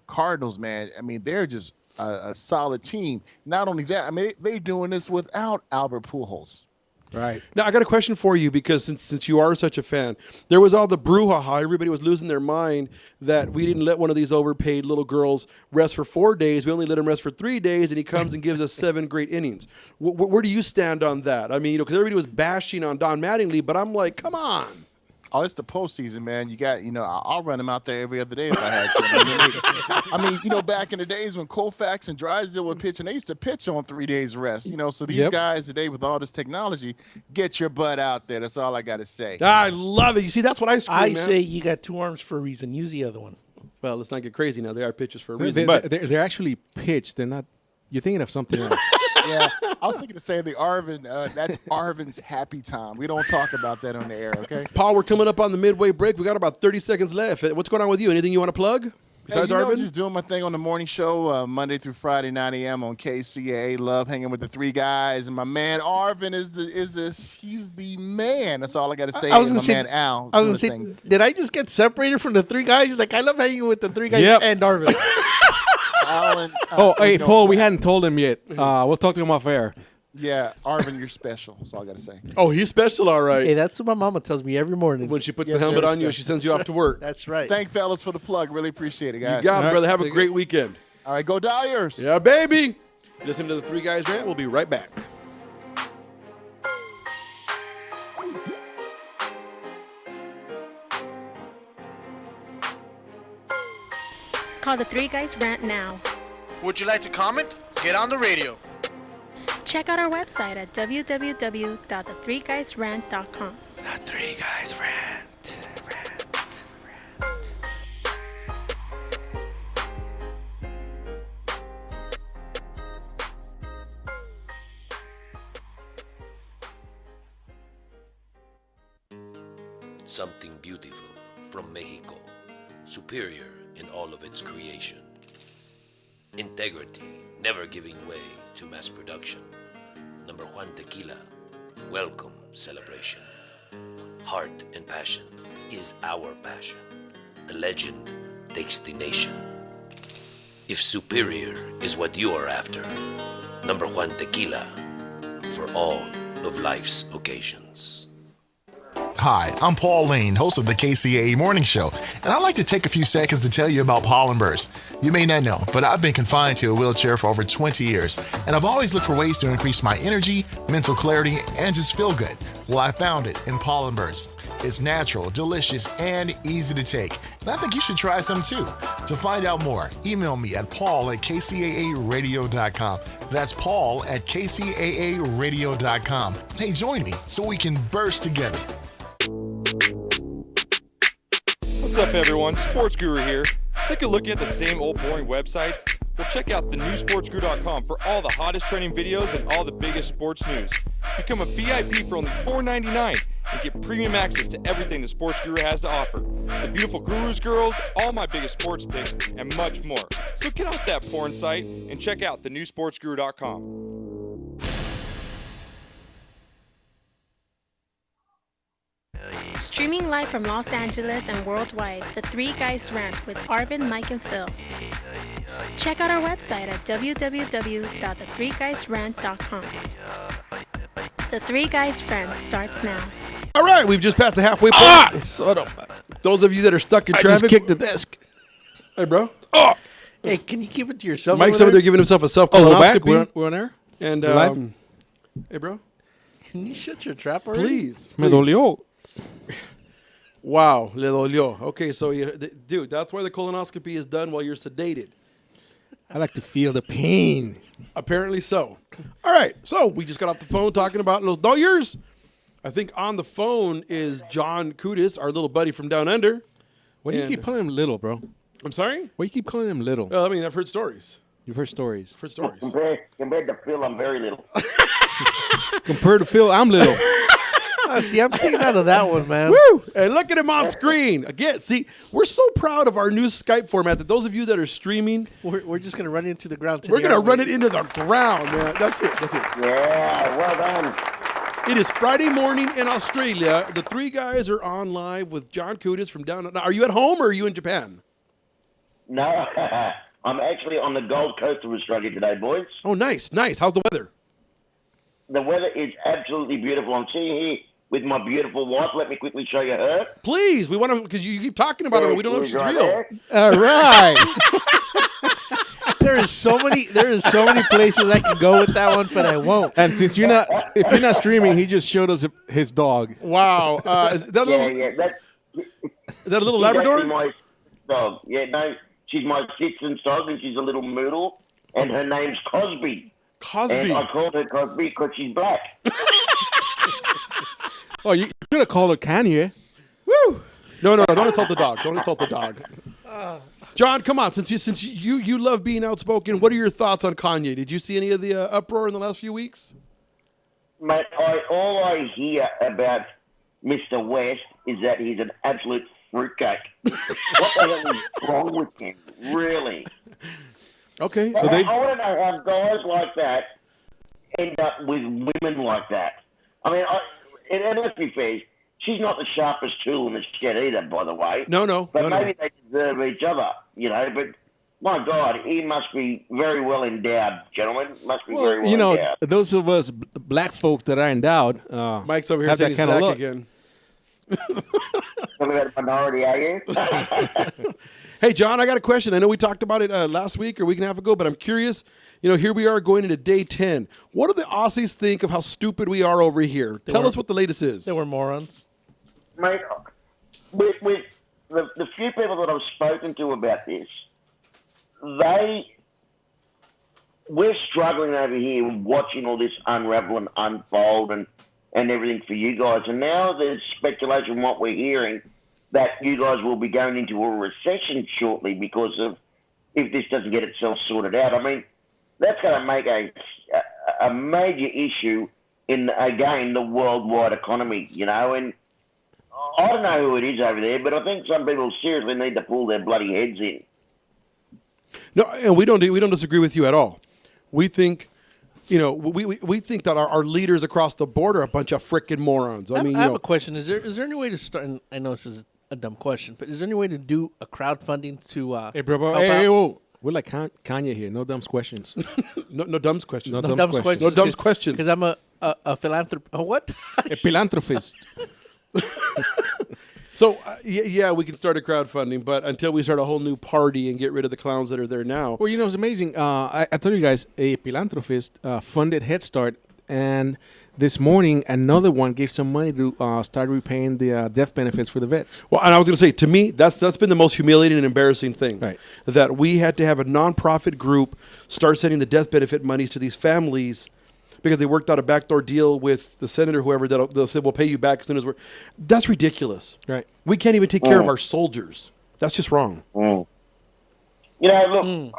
Cardinals, man. I mean, they're just a solid team. Not only that, I mean, they're doing this without Albert Pujols. Right. Now, I got a question for you because since you are such a fan, there was all the brouhaha. Everybody was losing their mind that we didn't let one of these overpaid little girls rest for 4 days. We only let him rest for 3 days, and he comes and gives us 7 great innings. Where do you stand on that? I mean, because everybody was bashing on Don Mattingly, but I'm like, come on. Oh, it's the postseason, man. You got, I'll run him out there every other day if I had to. I mean, back in the days when Koufax and Drysdale were pitching, they used to pitch on 3 days rest. So these guys today with all this technology, get your butt out there. That's all I got to say. I love it. You see, that's what I scream, I man. say you got 2 arms for a reason. Use the other one. Well, let's not get crazy now. They are pitchers for a reason. They're actually pitched. They're not. You're thinking of something else. Yeah, I was thinking to say the Arvin. That's Arvin's happy time. We don't talk about that on the air, okay? Paul, we're coming up on the midway break. We got about 30 seconds left. What's going on with you? Anything you want to plug besides Arvin? Just doing my thing on the morning show, Monday through Friday, 9 a.m. on KCAA. Love hanging with the 3 guys, and my man Arvin he's the man. That's all I got to say. I was going to say, man Al. I was going to say, did I just get separated from the 3 guys? He's like, I love hanging with the 3 guys and Darvin. Alan, Hey, Paul, we hadn't told him yet. We'll talk to him off air. Yeah, Arvin, you're special. That's all I got to say. Oh, he's special, all right. Hey, that's what my mama tells me every morning. When she puts the helmet on you and she sends you off to work. That's right. Thank fellas for the plug. Really appreciate it, guys. You got it, All brother. right. Have a great weekend. All right, go Dyers. Yeah, baby. Listen to the 3 guys rant. We'll be right back. Call the 3 Guys Rant now. Would you like to comment? Get on the radio. Check out our website at www.the3guysrant.com. The 3 Guys Rant. Something beautiful from Mexico, superior in all of its creation. Integrity, never giving way to mass production. Number 1 tequila, welcome celebration. Heart and passion is our passion. A legend takes the nation. If superior is what you are after, Number 1 tequila for all of life's occasions. Hi, I'm Paul Lane, host of the KCAA Morning Show, and I'd like to take a few seconds to tell you about pollen bursts. You may not know, but I've been confined to a wheelchair for over 20 years, and I've always looked for ways to increase my energy, mental clarity, and just feel good. Well, I found it in pollen bursts. It's natural, delicious, and easy to take. And I think you should try some too. To find out more, email me at paul@kcaaradio.com. That's paul@kcaaradio.com. Hey, join me so we can burst together. What's up, everyone? Sports Guru here. Sick of looking at the same old boring websites? Well, check out thenewsportsguru.com for all the hottest trending videos and all the biggest sports news. Become a VIP for only $4.99 and get premium access to everything the Sports Guru has to offer. The beautiful Gurus girls, all my biggest sports picks, and much more. So get off that porn site and check out thenewsportsguru.com. Streaming live from Los Angeles and worldwide, The Three Guys Rant with Arvin, Mike, and Phil. Check out our website at www.the3guysrant.com. The Three Guys Rant starts now. All right, we've just passed the halfway point. Those of you that are stuck in I traffic. just kicked the desk. Hey, bro. Hey, can you keep it to yourself? Mike's over there giving himself a self-colonoscopy. We're on air? And, Live? hey, bro. Can you shut your trap already? Please. Me dolió. Wow, le dolió. Okay, so, dude, that's why the colonoscopy is done while you're sedated. I like to feel the pain. Apparently so. All right, so we just got off the phone talking about Los Dodgers. I think on the phone is John Kudis, our little buddy from down under. Why do you keep calling him little, bro? I'm sorry? Why do you keep calling him little? I mean, I've heard stories. You've heard stories. Compared to Phil, I'm very little. Compared to Phil, I'm little. See, I'm staying out of that one, man. Woo! And look at him on screen. Again, see, we're so proud of our new Skype format that those of you that are streaming, we're just going to run into the ground today. We're going to run it into the ground, man. That's it. Yeah, well done. It is Friday morning in Australia. The three guys are on live with John Kudis from down. Now, are you at home or are you in Japan? No, I'm actually on the Gold Coast of Australia today, boys. Oh, nice. How's the weather? The weather is absolutely beautiful. I'm sitting here with my beautiful wife. Let me quickly show you her. Please, we want to, because you keep talking about it, but we don't know if she's real. There. All right. There is so many places I can go with that one, but I won't. And since if you're not streaming, he just showed us his dog. Wow. Is that a little, is that a little Labrador? She's my dog. Yeah, no, she's my Sitson dog, and she's a little Moodle, and her name's Cosby. Cosby. And I called her Cosby because she's black. Oh, you could have called her Kanye. Woo! No, don't insult the dog. Don't insult the dog. John, come on. Since you love being outspoken, what are your thoughts on Kanye? Did you see any of the uproar in the last few weeks? Mate, all I hear about Mr. West is that he's an absolute fruitcake. What the hell is wrong with him? Really? Okay. So I want to know how guys like that end up with women like that. I mean, and let's be fair, she's not the sharpest tool in the shed either, by the way. No. But maybe they deserve each other, But my God, he must be very well endowed, gentlemen. Must be very well endowed. Those of us black folk that are endowed, Mike's over here have saying that he's kind of black look. again. Talking about a minority, are you? Hey, John, I got a question. I know we talked about it last week or a week and a half ago, but I'm curious. Here we are going into day 10. What do the Aussies think of how stupid we are over here? Tell us what the latest is. They were morons. Mate, with the few people that I've spoken to about this, we're struggling over here watching all this unravel and unfold and everything for you guys. And now there's speculation, what we're hearing, that you guys will be going into a recession shortly because of if this doesn't get itself sorted out. I mean, that's going to make a major issue in, again, the worldwide economy, and I don't know who it is over there, but I think some people seriously need to pull their bloody heads in. No, and we don't disagree with you at all. We think, we think that our leaders across the board are a bunch of frickin' morons. I have a question. Is there any way to start? And I know this is a dumb question, but is there any way to do a crowdfunding to? Hey, bro, hey, whoa. We're like Kanye here. No dumb questions. no dumb questions. No dumb questions. No dumb questions. Because I'm a philanthropist. A what? A philanthropist. So, yeah, we can start a crowdfunding, but until we start a whole new party and get rid of the clowns that are there now. Well, it's amazing. I told you guys, a philanthropist funded Head Start, and this morning another one gave some money to start repaying the death benefits for the vets. Well, and I was going to say, to me, that's been the most humiliating and embarrassing thing. Right. That we had to have a nonprofit group start sending the death benefit monies to these families because they worked out a backdoor deal with the senator, whoever, that they'll say, we'll pay you back as soon as we're... That's ridiculous. Right. We can't even take care of our soldiers. That's just wrong. You know, look,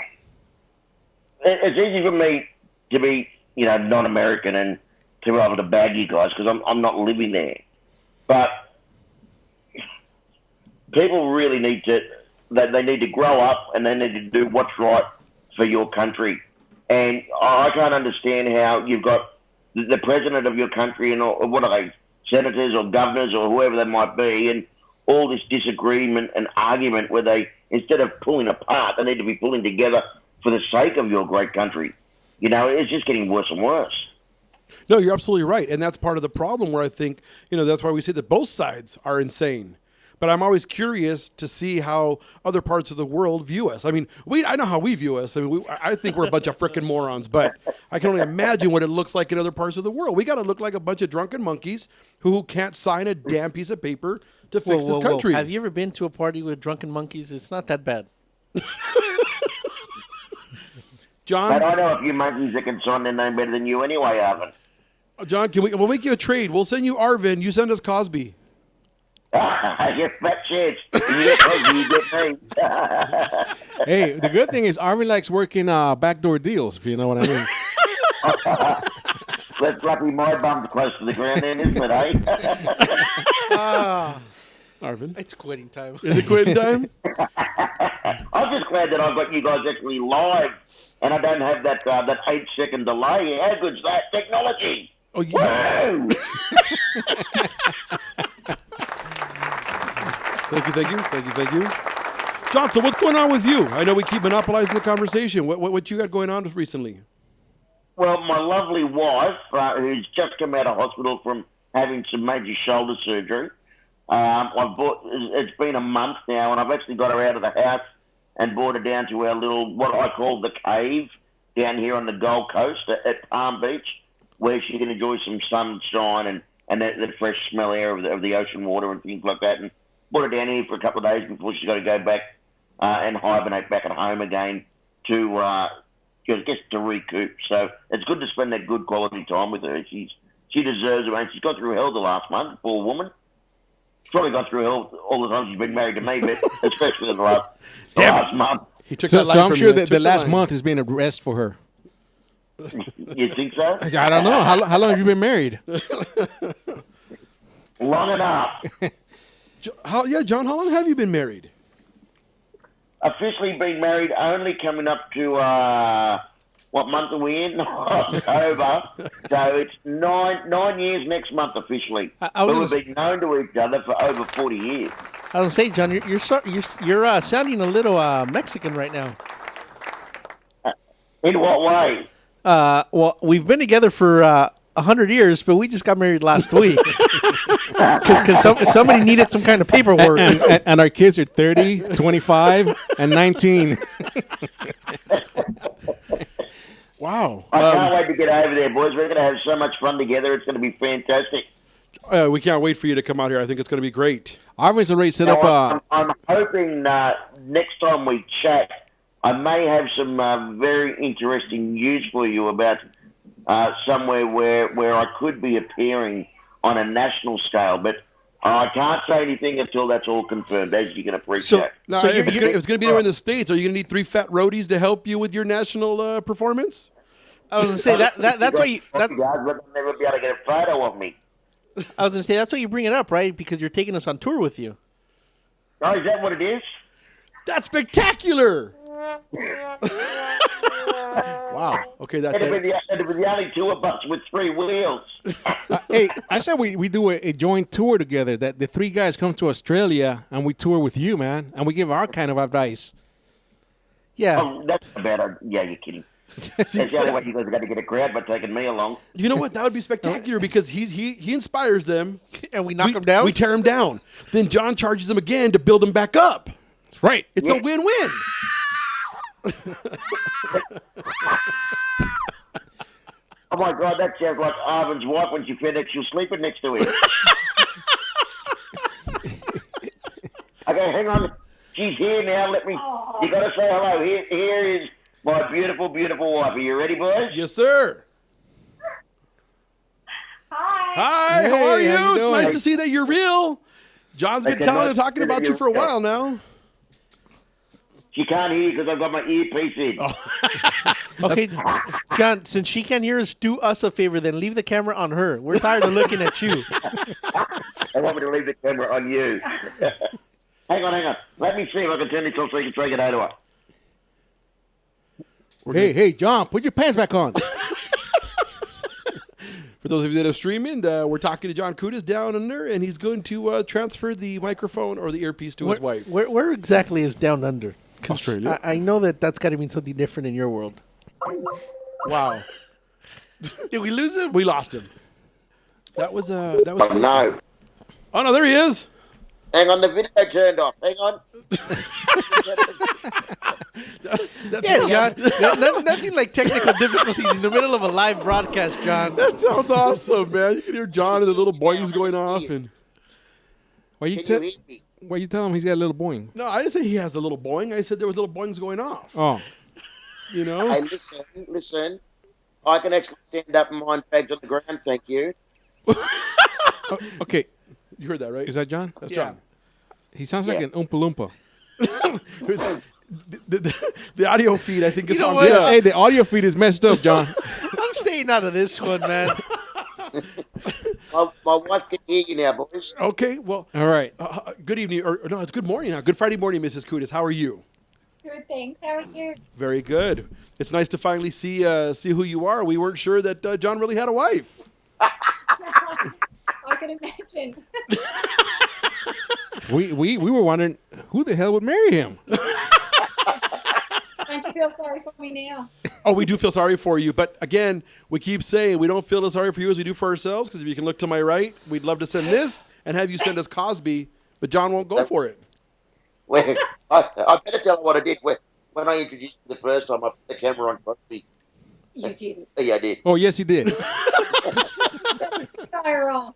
it's easy for me to be, non-American and to be able to bag you guys because I'm not living there. But people really need to, they need to grow up and they need to do what's right for your country. And I can't understand how you've got the president of your country and what are they, senators or governors or whoever they might be, and all this disagreement and argument where they, instead of pulling apart, they need to be pulling together for the sake of your great country. It's just getting worse and worse. No, you're absolutely right. And that's part of the problem where I think, that's why we say that both sides are insane. But I'm always curious to see how other parts of the world view us. I mean, I know how we view us. I mean, I think we're a bunch of frickin' morons, but I can only imagine what it looks like in other parts of the world. We got to look like a bunch of drunken monkeys who can't sign a damn piece of paper to fix this country. Have you ever been to a party with drunken monkeys? It's not that bad. John? But I know a few monkeys that can sign their name better than you anyway, Arvin. John, we'll make you a trade. We'll send you Arvin. You send us Cosby. You fat shit. You get Cosby, you get me. Hey, the good thing is Arvin likes working backdoor deals, if you know what I mean. That's lucky my bum's close to the ground then, isn't it, eh? Arvin? It's quitting time. Is it quitting time? I'm just glad that I've got you guys actually live and I don't have that 8-second delay. How good's that technology? Oh, yeah. Woo! Thank you. John, so what's going on with you? I know we keep monopolizing the conversation. What you got going on recently? Well, my lovely wife, who's just come out of hospital from having some major shoulder surgery, it's been a month now, and I've actually got her out of the house and brought her down to our little, what I call the cave, down here on the Gold Coast at Palm Beach, where she can enjoy some sunshine and the fresh smell air of the ocean water and things like that. And brought her down here for a couple of days before she's got to go back and hibernate back at home again to recoup. So it's good to spend that good quality time with her. She deserves it, man. She's gone through hell the last month, poor woman. She's probably gone through hell all the time she's been married to me, but especially the last month. So I'm sure that the last month has been a rest for her. You think so? I don't know. How long have you been married? Long enough. John, how long have you been married? Officially been married only coming up to, what month are we in? October. So it's nine years next month officially. But we've been known to each other for over 40 years. I was gonna say, John, you're sounding a little Mexican right now. In what way? Well, we've been together for 100 years, but we just got married last week because somebody needed some kind of paperwork. And our kids are 30, 25, and 19. Wow. I can't wait to get over there, boys. We're going to have so much fun together. It's going to be fantastic. We can't wait for you to come out here. I think it's going to be great. Arvin's already set up. I'm hoping next time we chat, I may have some very interesting news for you about somewhere where I could be appearing on a national scale, but I can't say anything until that's all confirmed, as you can appreciate. If it's going to be there in the States, are you going to need 3 fat roadies to help you with your national performance? I was going to say that's why you... Guys, they'll never be able to get a photo of me. I was going to say, that's why you bring it up, right? Because you're taking us on tour with you. Oh, is that what it is? That's spectacular! Wow. Okay, It'll be the only tour bus with 3 wheels. Hey, I said we do a joint tour together, that the 3 guys come to Australia and we tour with you, man, and we give our kind of advice. Yeah. Oh, that's bad. Yeah, you're kidding. That's the only way you guys are going to get a crowd by taking me along. You know what? That would be spectacular because he inspires them. And we knock him down? We tear him down. Then John charges them again to build him back up. That's right. It's a win-win. Oh my God, that sounds like Arvin's wife when she found out she was sleeping next to him. Okay, hang on. She's here now. You got to say hello. Here is my beautiful, beautiful wife. Are you ready, boys? Yes, sir. Hi, Hey, how are how you? you It's doing? nice to see that you're real. John's been talking about you for a while now. She can't hear you because I've got my earpiece in. Okay, John, since she can't hear us, do us a favor then. Leave the camera on her. We're tired of looking at you. I want me to leave the camera on you. Hang on. Let me see if I can turn this off so you can take it out of her. Hey, John, put your pants back on. For those of you that are streaming, we're talking to John Kudis down under, and he's going to transfer the microphone or the earpiece to his wife. Where exactly is down under? 'Cause Australia. I know that's got to mean something different in your world. Wow. Did we lose him? We lost him. That was Oh, no. Oh, no, there he is. Hang on, the video turned off. Hang on. Yeah, John. Nothing like technical difficulties in the middle of a live broadcast, John. That sounds awesome, man. You can hear John and the little boings going off. And Why you tell him he's got a little boing? no, I didn't say he has a little boing. I said there was little boings going off. Oh. You know? Hey, listen. I can actually stand up and mind bags on the ground, thank you. Okay. You heard that, right? Is that John? That's John. He sounds like an Oompa Loompa. The audio feed, I think, is on. Yeah. Hey, the audio feed is messed up, John. I'm staying out of this one, man. My wife can hear you now, boys. Okay, well. All right. Good evening, or no, it's good morning now. Good Friday morning, Mrs. Kudis. How are you? Good, thanks. How are you? Very good. It's nice to finally see who you are. We weren't sure that John really had a wife. I can imagine. We were wondering who the hell would marry him. Don't you feel sorry for me now? Oh, we do feel sorry for you. But again, we keep saying we don't feel as sorry for you as we do for ourselves, because if you can look to my right, we'd love to send this and have you send us Cosby, but John won't go for it. Well, I better tell her what I did. When I introduced you the first time, I put the camera on Cosby. You didn't. Yeah, I did. Oh, yes, he did. That was so wrong.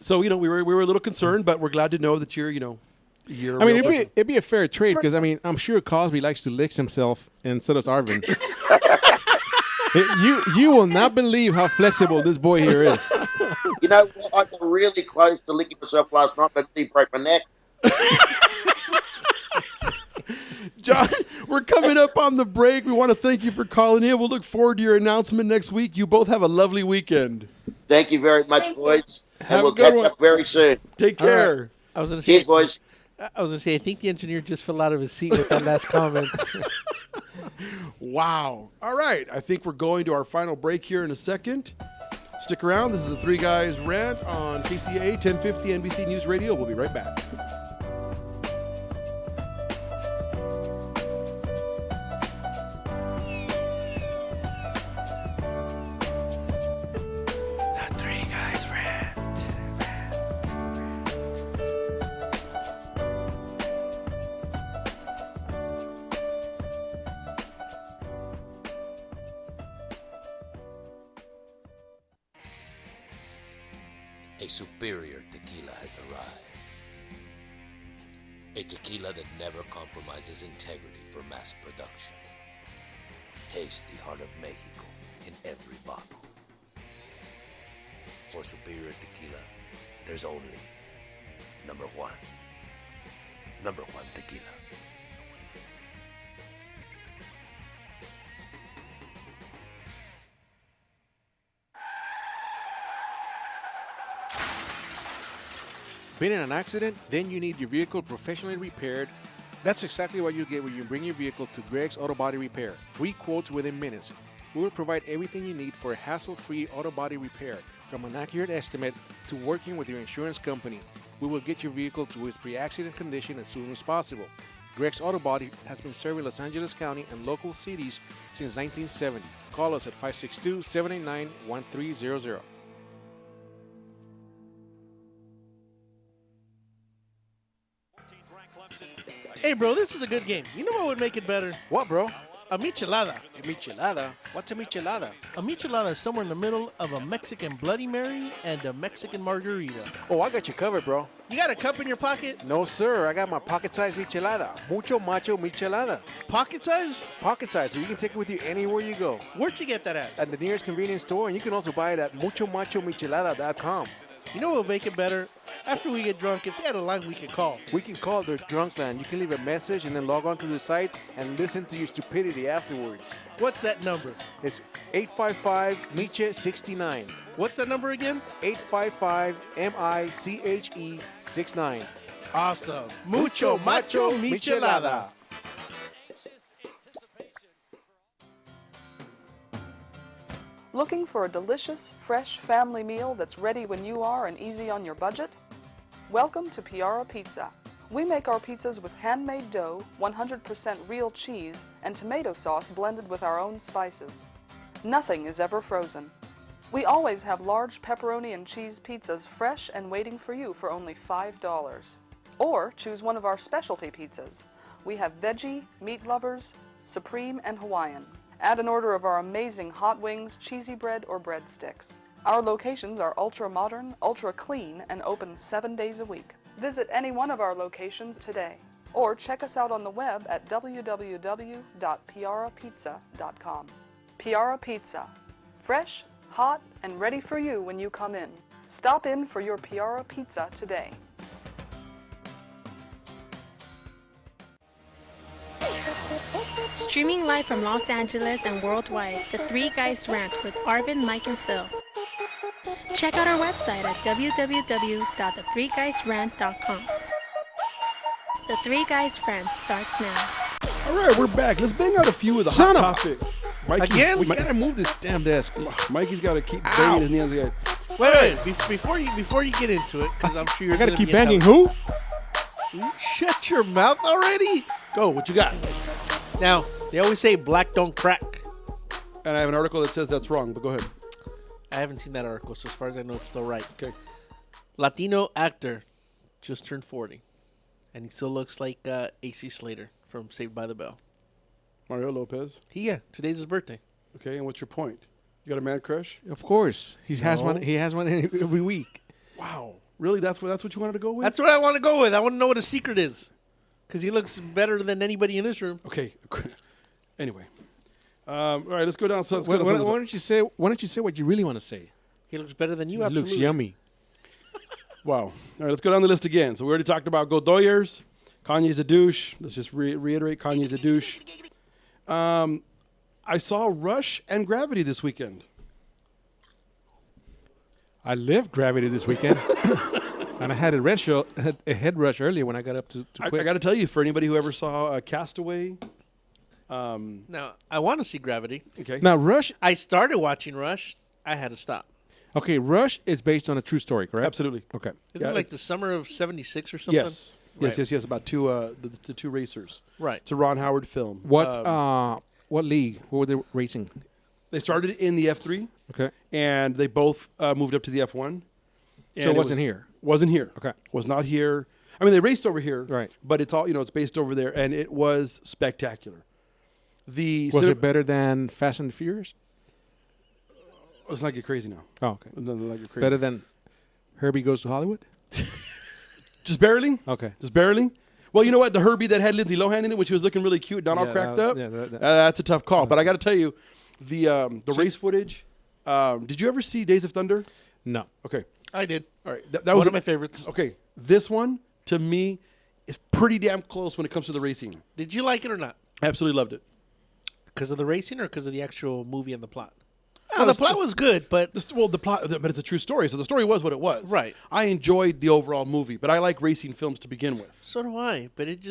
So, we were a little concerned, but we're glad to know that you're, you're. I mean, it'd be a fair trade because, I mean, I'm sure Cosby likes to lick himself, and so does Arvin. You will not believe how flexible this boy here is. You know what? I got really close to licking myself last night, but I didn't break my neck. John, we're coming up on the break. We want to thank you for calling in. We'll look forward to your announcement next week. You both have a lovely weekend. Thank you very much, boys. Have And a we'll good catch one. up very soon. Take All care. right. I was gonna say, Cheers, boys. I was gonna say, I think the engineer just fell out of his seat with that last comment. Wow. All right. I think we're going to our final break here in a second. Stick around. This is the Three Guys Rant on KCAA 1050 NBC News Radio. We'll be right back. A superior tequila has arrived. A tequila that never compromises integrity for mass production. Taste the heart of Mexico in every bottle. For superior tequila, there's only number one. Number one tequila. Been in an accident? Then you need your vehicle professionally repaired. That's exactly what you get when you bring your vehicle to Greg's Auto Body Repair. 3 quotes within minutes. We will provide everything you need for a hassle-free auto body repair, from an accurate estimate to working with your insurance company. We will get your vehicle to its pre-accident condition as soon as possible. Greg's Auto Body has been serving Los Angeles County and local cities since 1970. Call us at 562-789-1300. Hey, bro, this is a good game. You know what would make it better? What, bro? A michelada. A michelada? What's a michelada? A michelada is somewhere in the middle of a Mexican Bloody Mary and a Mexican margarita. Oh, I got you covered, bro. You got a cup in your pocket? No, sir. I got my pocket-sized michelada. Mucho macho michelada. Pocket size? Pocket size, so you can take it with you anywhere you go. Where'd you get that at? At the nearest convenience store, and you can also buy it at muchomachomichelada.com. You know what will make it better? After we get drunk, if they had a line we can call. We can call their drunk line. You can leave a message and then log on to the site and listen to your stupidity afterwards. What's that number? It's 855-MICHE-69. What's that number again? 855-MICHE-69. Awesome. Mucho macho michelada. Looking for a delicious, fresh family meal that's ready when you are and easy on your budget? Welcome to Piara Pizza. We make our pizzas with handmade dough, 100% real cheese, and tomato sauce blended with our own spices. Nothing is ever frozen. We always have large pepperoni and cheese pizzas fresh and waiting for you for only $5. Or choose one of our specialty pizzas. We have veggie, meat lovers, supreme, and Hawaiian. Add an order of our amazing hot wings, cheesy bread, or breadsticks. Our locations are ultra-modern, ultra-clean, and open 7 days a week. Visit any one of our locations today, or check us out on the web at www.piarapizza.com. Piara Pizza. Fresh, hot, and ready for you when you come in. Stop in for your Piara Pizza today. Streaming live from Los Angeles and worldwide, The Three Guys Rant with Arvin, Mike, and Phil. Check out our website at www.the3guysrant.com. The Three Guys Rant starts now. All right, we're back. Let's bang out a few of the Son hot of a- topics. Mikey, Again? We gotta move this damn desk. Mikey's got to keep banging his knee on the head. Wait. Before you get into it, because I'm sure you're I gotta gonna keep be banging intelligent. who? Shut your mouth already. Go, what you got? Now, they always say black don't crack. And I have an article that says that's wrong, but go ahead. I haven't seen that article, so as far as I know, it's still right. Okay. Latino actor just turned 40, and he still looks like AC Slater from Saved by the Bell. Mario Lopez. Today's his birthday. Okay, and what's your point? You got a man crush? Of course. He has No. one. He has one every week. Wow. Really? That's what you wanted to go with? That's what I want to go with. I want to know what his secret is, because he looks better than anybody in this room. Okay. Anyway. All right, let's go down. Why don't you say what you really want to say? He looks better than you. He Absolutely. looks yummy. Wow. All right, let's go down the list again. So we already talked about Godoyers. Kanye's a douche. Let's just reiterate Kanye's a douche. I saw Rush and Gravity this weekend. I lived Gravity this weekend. And I had a head rush earlier when I got up to quit. I got to tell you, for anybody who ever saw Castaway. Now, I want to see Gravity. Okay. Now, Rush. I started watching Rush. I had to stop. Okay, Rush is based on a true story, correct? Absolutely. Okay. Is it like the summer of '76 or something? Yes. Right. Yes. About two the two racers. Right. It's a Ron Howard film. What league? What were they racing? They started in the F3. Okay. And they both moved up to the F1. So it wasn't here? Wasn't here. Okay. Was not here. I mean, they raced over here. Right. But it's all, it's based over there. And it was spectacular. Was it better than Fast and the Furious? Let's not get crazy now. Oh, okay. Let's not get crazy. Better than Herbie Goes to Hollywood? Just barely. Okay. Just barely. Well, you know what? The Herbie that had Lindsay Lohan in it, when she was looking really cute, not all cracked up. Yeah, that's a tough call. But I got to tell you, the race footage. Did you ever see Days of Thunder? No. Okay. I did. All right. That was one of my favorites. Okay. This one, to me, is pretty damn close when it comes to the racing. Did you like it or not? Absolutely loved it. Because of the racing or because of the actual movie and the plot? Well, the plot was good, but the plot, but it's a true story. So the story was what it was. Right. I enjoyed the overall movie, but I like racing films to begin with. So do I. But it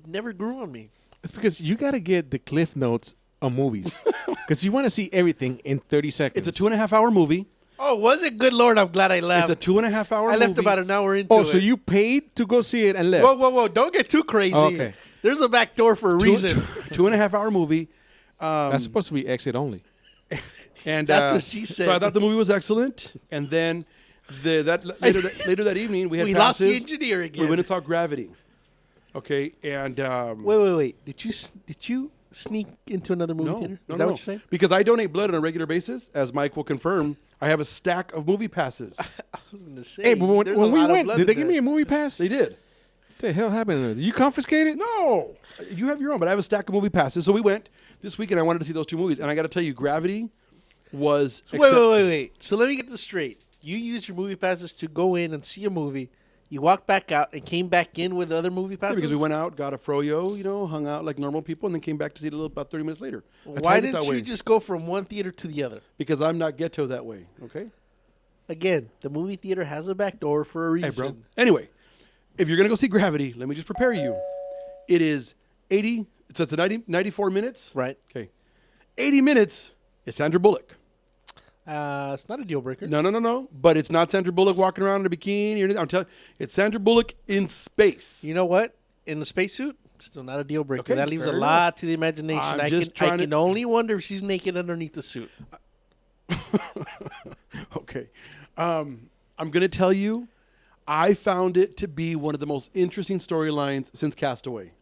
never grew on me. It's because you got to get the cliff notes on movies. Because you want to see everything in 30 seconds. It's a 2.5-hour movie. Oh, was it? Good Lord, I'm glad I left. It's a 2.5-hour movie. I left about an hour into it. Oh, so you paid to go see it and left? Whoa. Don't get too crazy. Okay. There's a back door for a reason. 2.5 hour movie. That's supposed to be exit only. And That's what she said. So I thought the movie was excellent. And then later that evening, we had We passes. lost the engineer again. We went and saw Gravity. Okay, and wait. Did you sneak into another movie theater? Is that what you're saying? Because I donate blood on a regular basis, as Mike will confirm. I have a stack of movie passes. Hey, but when we went, did they give me a movie pass? They did. What the hell happened? You confiscated? No, you have your own, but I have a stack of movie passes. So we went this weekend. I wanted to see those two movies, and I got to tell you, Gravity was. Wait. So let me get this straight. You used your movie passes to go in and see a movie. You walked back out and came back in with other movie passes? Yeah, because we went out, got a froyo, hung out like normal people, and then came back to see it about 30 minutes later. Why didn't you just go from one theater to the other? Because I'm not ghetto that way, okay? Again, the movie theater has a back door for a reason. Hey, bro. Anyway, if you're going to go see Gravity, let me just prepare you. It is 80, it's at the 94 minutes. Right. Okay. 80 minutes is Sandra Bullock. It's not a deal breaker. No. But it's not Sandra Bullock walking around in a bikini. I'm telling you, it's Sandra Bullock in space. You know what? In the spacesuit, still not a deal breaker. Okay, that leaves a fair lot enough. to the imagination. I'm I just can trying to- only wonder if she's naked underneath the suit. Okay. I'm going to tell you, I found it to be one of the most interesting storylines since Castaway.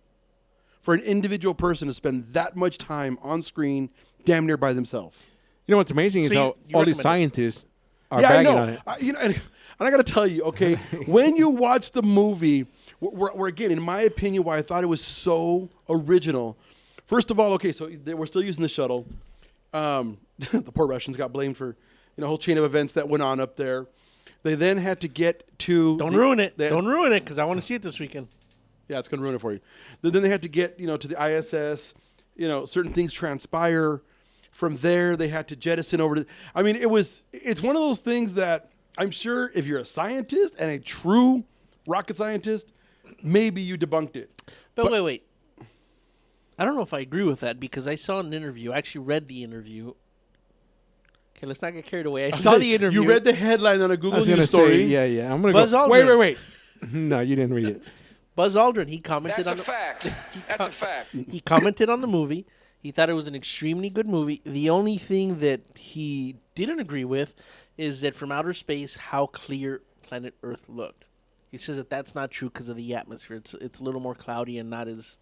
For an individual person to spend that much time on screen, damn near by themselves. You know what's amazing is how all these scientists are bagging on it. And I got to tell you, okay, when you watch the movie, where again, in my opinion, why I thought it was so original. First of all, okay, so we're still using the shuttle. The poor Russians got blamed for a whole chain of events that went on up there. They then had to get to... Don't ruin it. Don't ruin it, because I want to see it this weekend. Yeah, it's going to ruin it for you. Then they had to get, to the ISS. Certain things transpire. From there, they had to jettison over to... I mean, it's one of those things that I'm sure if you're a scientist and a true rocket scientist, maybe you debunked it. But wait. I don't know if I agree with that, because I saw an interview. I actually read the interview. Okay, let's not get carried away. I saw the interview. You read the headline on a I Google was going to News story. say, yeah. I'm going to Buzz go. Aldrin. Wait. No, you didn't read it. Buzz Aldrin, he commented on... That's a fact. He commented on the movie. He thought it was an extremely good movie. The only thing that he didn't agree with is that from outer space, how clear planet Earth looked. He says that that's not true because of the atmosphere. It's a little more cloudy and not as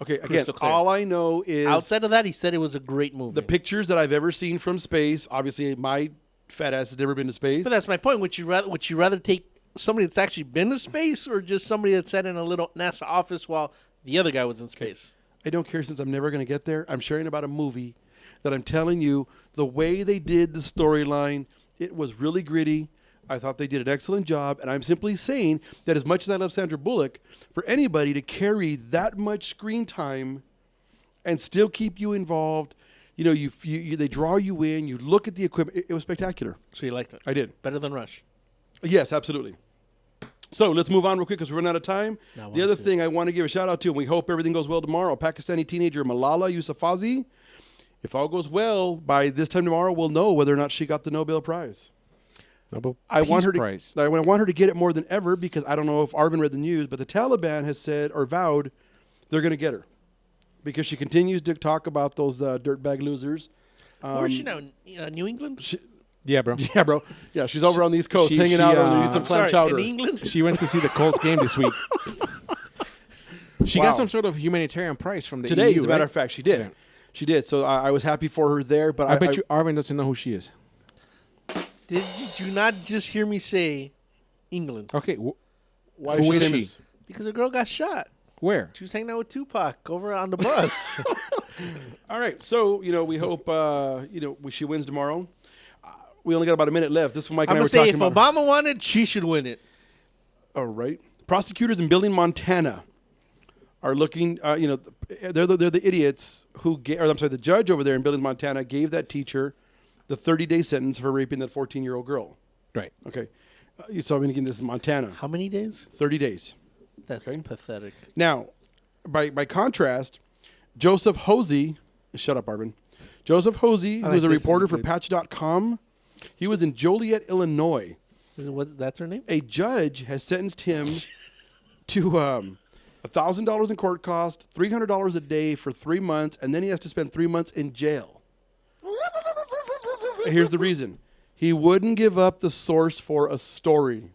Okay, again, crystal clear. all I know is... Outside of that, he said it was a great movie. The pictures that I've ever seen from space, obviously my fat ass has never been to space. But that's my point. Would you rather take somebody that's actually been to space or just somebody that sat in a little NASA office while the other guy was in space? I don't care since I'm never going to get there. I'm sharing about a movie that I'm telling you, the way they did the storyline, it was really gritty. I thought they did an excellent job. And I'm simply saying that as much as I love Sandra Bullock, for anybody to carry that much screen time and still keep you involved, they draw you in, you look at the equipment. It was spectacular. So you liked it? I did. Better than Rush? Yes, absolutely. So let's move on real quick because we're running out of time. The other thing I want to give a shout out to, and we hope everything goes well tomorrow, Pakistani teenager Malala Yousafzai. If all goes well, by this time tomorrow, we'll know whether or not she got the Nobel Prize. I want her to get it more than ever because I don't know if Arvin read the news, but the Taliban has said or vowed they're going to get her because she continues to talk about those dirtbag losers. Where is she now? New England? Yeah, bro. Yeah, bro. Yeah, she's over on the East Coast hanging out over there, eating some clam chowder. In England? She went to see the Colts game this week. She got some sort of humanitarian prize from the Today, EU, as a matter of fact, she did. Yeah. She did. So I was happy for her there. But I bet you Arvin doesn't know who she is. Did you not just hear me say England? Okay. Why who is is she? she? Because a girl got shot. Where? She was hanging out with Tupac over on the bus. All right. So, we hope, she wins tomorrow. We only got about a minute left. This is what Mike and I were talking about. I'm going to say, if Obama won it, she should win it. All right. Prosecutors in Billings, Montana are looking, they're the idiots who the judge over there in Billings, Montana gave that teacher the 30-day sentence for raping that 14-year-old girl. Right. Okay. So, again, this is Montana. How many days? 30 days. That's pathetic. Now, by contrast, Joseph Hosey, shut up, Arvin. Joseph Hosey, who's a reporter for Patch.com, he was in Joliet, Illinois. That's her name? A judge has sentenced him to $1,000 in court cost, $300 a day for 3 months, and then he has to spend 3 months in jail. Here's the reason. He wouldn't give up the source for a story.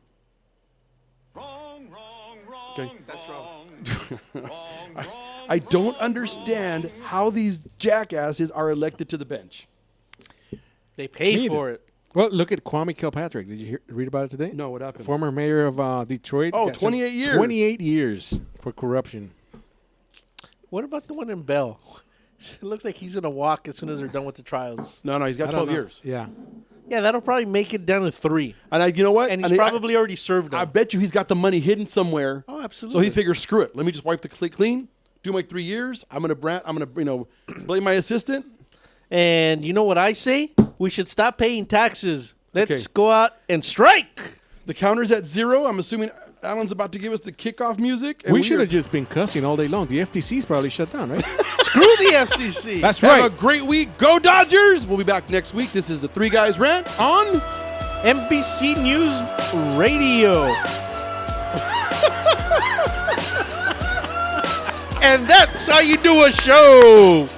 Okay. That's wrong. I don't understand how these jackasses are elected to the bench. They pay for it. Well, look at Kwame Kilpatrick. Did you read about it today? No, what happened? Former mayor of Detroit. Oh, got 28 years. 28 years for corruption. What about the one in Bell? It looks like he's going to walk as soon as they're done with the trials. No, he's got I don't 12 know. years. Yeah. Yeah, that'll probably make it down to 3. And you know what? And he's probably already served them. I bet you he's got the money hidden somewhere. Oh, absolutely. So he figures, screw it. Let me just wipe the slate clean. Do my 3 years. I'm gonna blame my assistant. And you know what I say? We should stop paying taxes. Let's go out and strike. The counter's at 0. I'm assuming Alan's about to give us the kickoff music. And We should have just been cussing all day long. The FTC's probably shut down, right? Screw the FCC. That's right. Have a great week. Go Dodgers. We'll be back next week. This is the 3 Guys Rant on NBC News Radio. And that's how you do a show.